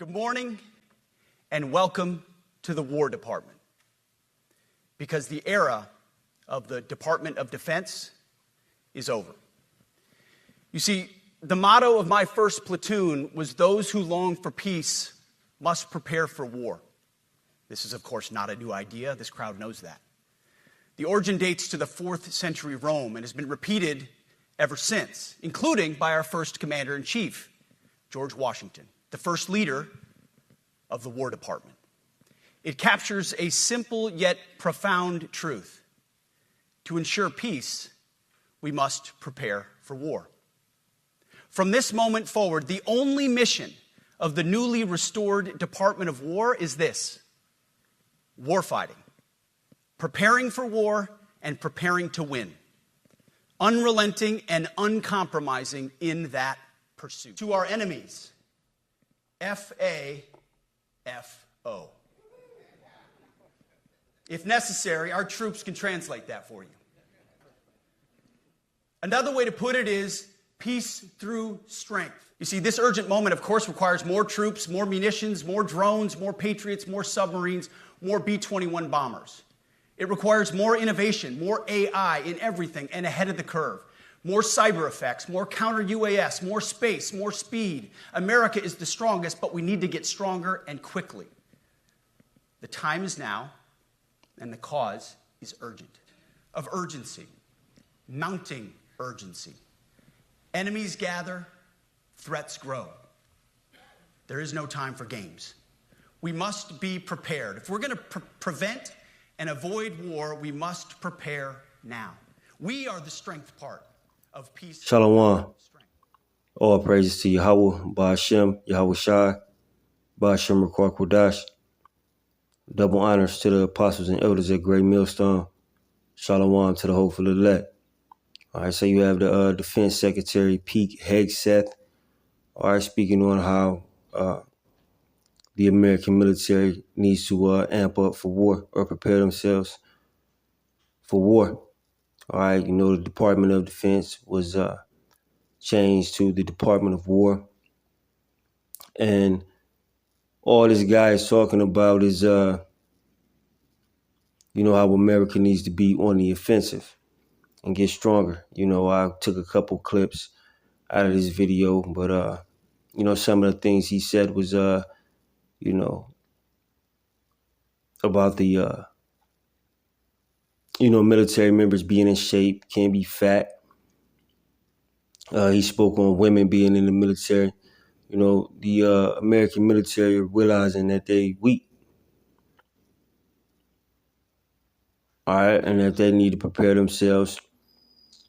Good morning and welcome to the War Department, because the era of the Department of Defense is over. You see, the motto of my first platoon was, "Those who long for peace must prepare for war." This is, of course, not a new idea. This crowd knows that. The origin dates to the 4th century Rome and has been repeated ever since, including by our first commander-in-chief, George Washington, the first leader of the War Department. It captures a simple yet profound truth. To ensure peace, we must prepare for war. From this moment forward, the only mission of the newly restored Department of War is this: warfighting, preparing for war and preparing to win, unrelenting and uncompromising in that pursuit. To our enemies, F-A-F-O. If necessary, our troops can translate that for you. Another way to put it is peace through strength. You see, this urgent moment, of course, requires more troops, more munitions, more drones, more Patriots, more submarines, more B-21 bombers. It requires more innovation, more AI in everything and ahead of the curve. More cyber effects, more counter-UAS, more space, more speed. America is the strongest, but we need to get stronger and quickly. The time is now, and the cause is urgent. Of urgency, mounting urgency. Enemies gather, threats grow. There is no time for games. We must be prepared. If we're going to prevent and avoid war, we must prepare now. We are the strength part of peace. Shalom. All praises to Yahweh, Ba'ashem, Yahweh Shai, Ba'ashem Rakwa Kodash. Double honors to the apostles and elders at Great Millstone. Shalom to the hopeful elect. All right, so you have the Defense Secretary, Pete Hegseth. All right, speaking on how the American military needs to amp up for war or prepare themselves for war. All right, you know, the Department of Defense was changed to the Department of War. And all this guy is talking about is, you know, how America needs to be on the offensive and get stronger. You know, I took a couple clips out of this video, but, you know, some of the things he said was, you know, about the, you know, military members being in shape, can't be fat. He spoke on women being in the military. You know, the American military are realizing that they weak. All right, and that they need to prepare themselves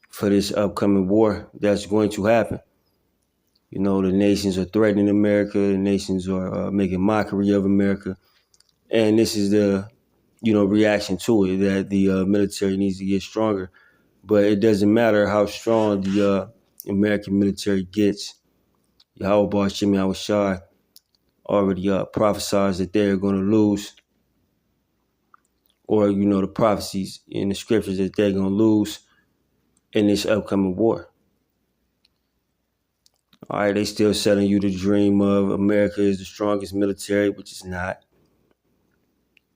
for this upcoming war that's going to happen. You know, the nations are threatening America. The nations are making mockery of America. And this is the, you know, reaction to it, that the military needs to get stronger. But it doesn't matter how strong the American military gets. Yahweh Ba'ashem Yahweh Shai already prophesies that they're going to lose. Or, you know, the prophecies in the scriptures that they're going to lose in this upcoming war. All right, they still selling you the dream of America is the strongest military, which is not.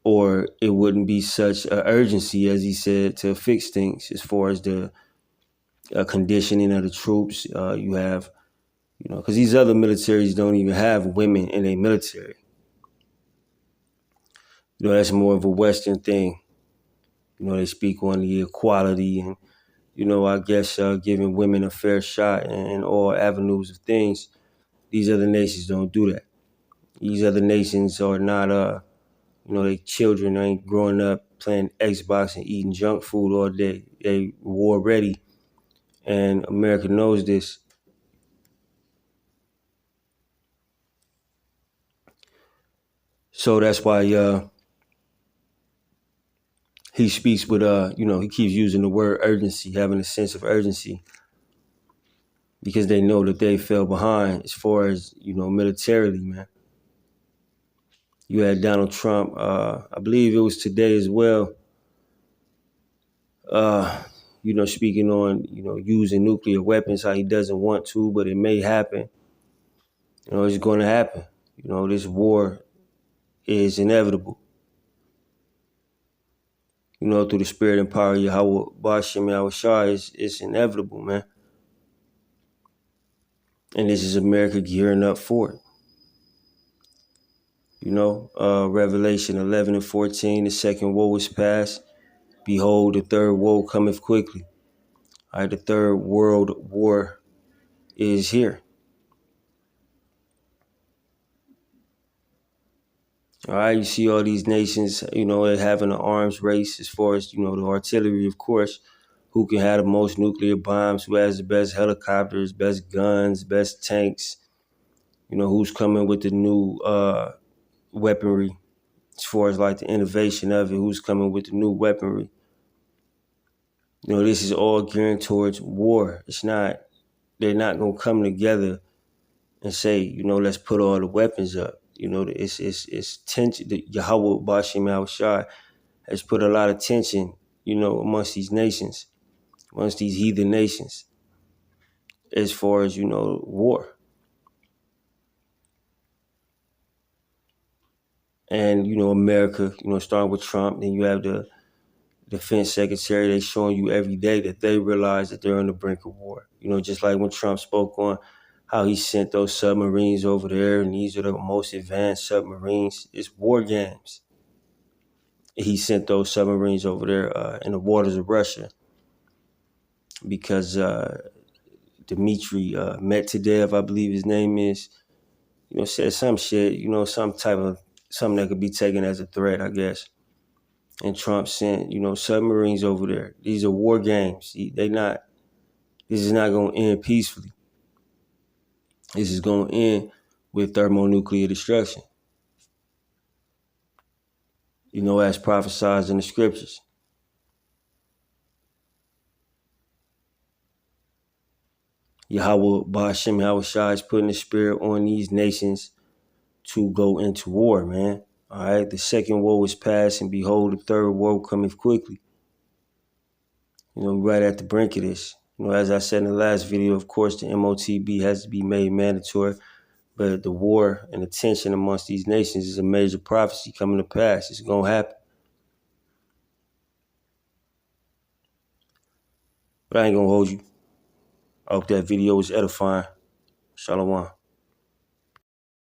Or it wouldn't be such an urgency, as he said, to fix things as far as the conditioning of the troops. You have, you know, because these other militaries don't even have women in their military. You know, that's more of a Western thing. You know, they speak on the equality and, you know, I guess giving women a fair shot in all avenues of things. These other nations don't do that. These other nations are not, you know, their children ain't growing up playing Xbox and eating junk food all day. They war ready. And America knows this. So that's why he speaks with, you know, he keeps using the word urgency, having a sense of urgency, because they know that they fell behind as far as, you know, militarily, man. You had Donald Trump, I believe it was today as well, you know, speaking on, you know, using nuclear weapons, how he doesn't want to, but it may happen. You know, it's going to happen. You know, this war is inevitable. You know, through the spirit and power of Yahweh Ba'ashem Yahweh Shah, it's inevitable, man. And this is America gearing up for it. You know, Revelation 11 and 14, the second woe is past. Behold, the third woe cometh quickly. All right, the third world war is here. All right, you see all these nations, you know, they're having an arms race as far as, you know, the artillery, of course, who can have the most nuclear bombs, who has the best helicopters, best guns, best tanks, you know, who's coming with the new weaponry as far as like the innovation of it, who's coming with the new weaponry. You know, this is all gearing towards war. They're not going to come together and say, you know, let's put all the weapons up. You know, it's tension. Yahweh Ba'ashem Yahweh Shai has put a lot of tension, you know, amongst these nations, amongst these heathen nations, as far as, you know, war. And, you know, America, you know, starting with Trump, then you have the defense secretary, they showing you every day that they realize that they're on the brink of war. You know, just like when Trump spoke on how he sent those submarines over there, and these are the most advanced submarines. It's war games. He sent those submarines over there in the waters of Russia because Dmitry Medvedev, I believe his name is, you know, said some shit, you know, something that could be taken as a threat, I guess. And Trump sent, you know, submarines over there. These are war games. This is not going to end peacefully. This is going to end with thermonuclear destruction. You know, as prophesied in the scriptures. Yahweh Ba'ashem Yahweh Shai is putting the spirit on these nations to go into war, man. All right, the second woe is past, and behold, the third woe cometh quickly. You know, right at the brink of this. You know, as I said in the last video, of course, the MOTB has to be made mandatory, but the war and the tension amongst these nations is a major prophecy coming to pass. It's going to happen. But I ain't going to hold you. I hope that video was edifying. Shalom.